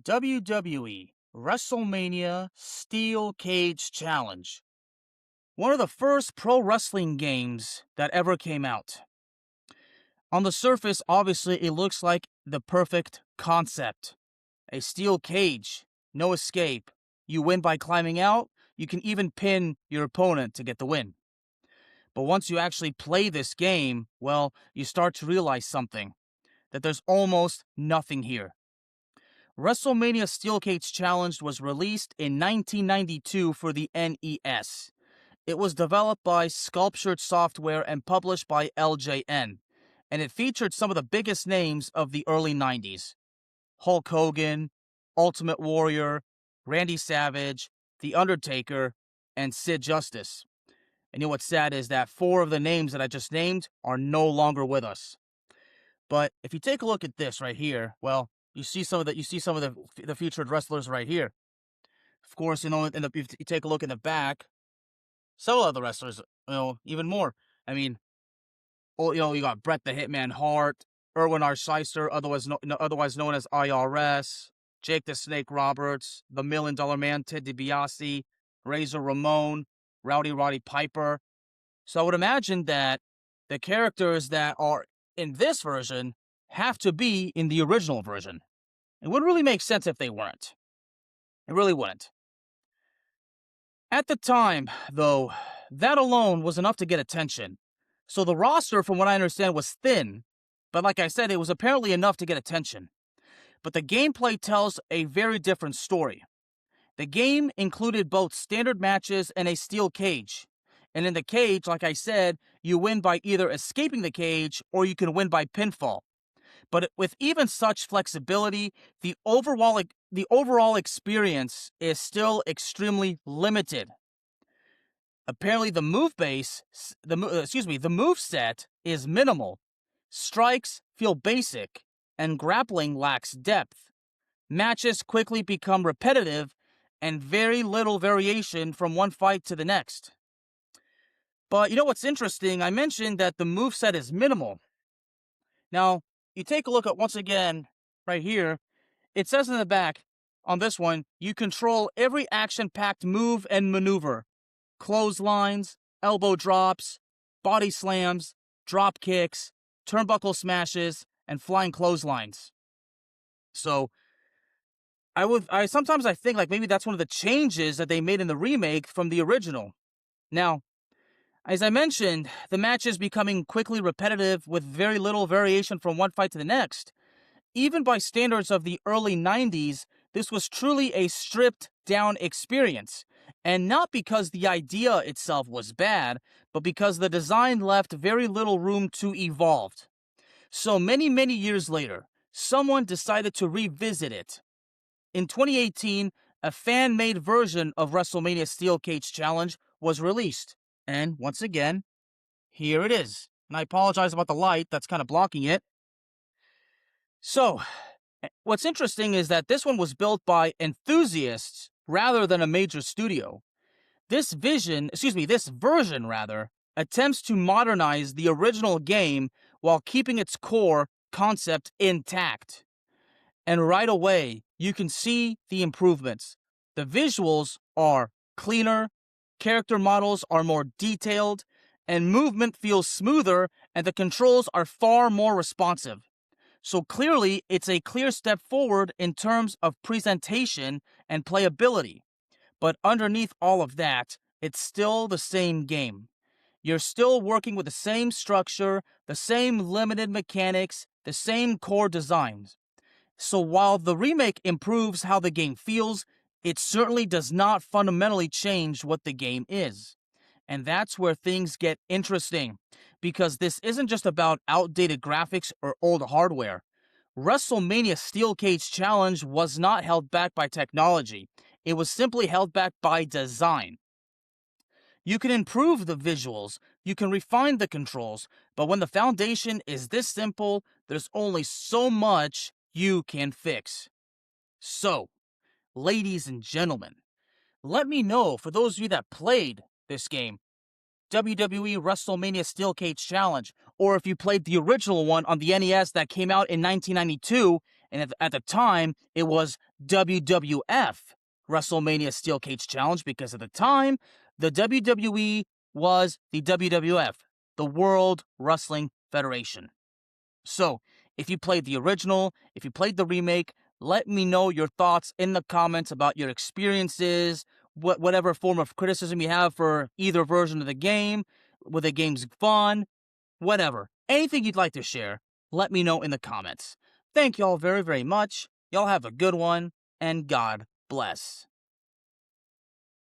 WWE WrestleMania Steel Cage Challenge. One of the first pro wrestling games that ever came out. On the surface, obviously, it looks like the perfect concept. A steel cage, no escape. You win by climbing out. You can even pin your opponent to get the win. But once you actually play this game, well, you start to realize something. That there's almost nothing here. WrestleMania Steel Cage Challenge was released in 1992 for the NES. It was developed by Sculptured Software and published by LJN, and it featured some of the biggest names of the early 90s. Hulk Hogan, Ultimate Warrior, Randy Savage, The Undertaker, and Sid Justice. And you know what's sad is that 4 of the names that I just named are no longer with us. But if you take a look at this right here, well, you see some of the featured wrestlers right here. Of course, if you take a look in the back, several other wrestlers, even more. I mean, you got Bret the Hitman Hart, Erwin R. Scheister, otherwise known as IRS, Jake the Snake Roberts, the $1 Million Man Ted DiBiase, Razor Ramon, Rowdy Roddy Piper. So I would imagine that the characters that are in this version have to be in the original version. It wouldn't really make sense if they weren't. It really wouldn't. At the time, though, that alone was enough to get attention. So the roster, from what I understand, was thin, but like I said, it was apparently enough to get attention. But the gameplay tells a very different story. The game included both standard matches and a steel cage. And in the cage, like I said, you win by either escaping the cage or you can win by pinfall. But with even such flexibility, the overall experience is still extremely limited. Apparently, the move set is minimal. Strikes feel basic, and grappling lacks depth. Matches quickly become repetitive, and very little variation from one fight to the next. But you know what's interesting? I mentioned that the moveset is minimal. Now, you take a look at, once again, right here, it says in the back, on this one, you control every action-packed move and maneuver. Clotheslines, elbow drops, body slams, drop kicks, turnbuckle smashes, and flying clotheslines. So, sometimes I think like maybe that's one of the changes that they made in the remake from the original. Now, as I mentioned, the match is becoming quickly repetitive with very little variation from one fight to the next. Even by standards of the early 90s, this was truly a stripped-down experience. And not because the idea itself was bad, but because the design left very little room to evolve. So many, many years later, someone decided to revisit it. In 2018, a fan-made version of WrestleMania Steel Cage Challenge was released. And once again, here it is. And I apologize about the light that's kind of blocking it. So, what's interesting is that this one was built by enthusiasts rather than a major studio. This version attempts to modernize the original game while keeping its core concept intact. And right away, you can see the improvements. The visuals are cleaner, character models are more detailed, and movement feels smoother, and the controls are far more responsive. So clearly, it's a clear step forward in terms of presentation and playability. But underneath all of that, it's still the same game. You're still working with the same structure, the same limited mechanics, the same core designs. So while the remake improves how the game feels, it certainly does not fundamentally change what the game is. And that's where things get interesting, because this isn't just about outdated graphics or old hardware. WrestleMania Steel Cage Challenge was not held back by technology. It was simply held back by design. You can improve the visuals, you can refine the controls, but when the foundation is this simple, there's only so much you can fix. So, ladies and gentlemen, let me know, for those of you that played this game, WWE WrestleMania Steel Cage Challenge, or if you played the original one on the NES that came out in 1992 And at the time, it was WWF WrestleMania Steel Cage Challenge, because at the time, the WWE was the WWF, the World Wrestling Federation. So, if you played the original, if you played the remake, let me know your thoughts in the comments about your experiences, whatever form of criticism you have for either version of the game, were the games fun, whatever. Anything you'd like to share, let me know in the comments. Thank y'all very, very much. Y'all have a good one, and God bless.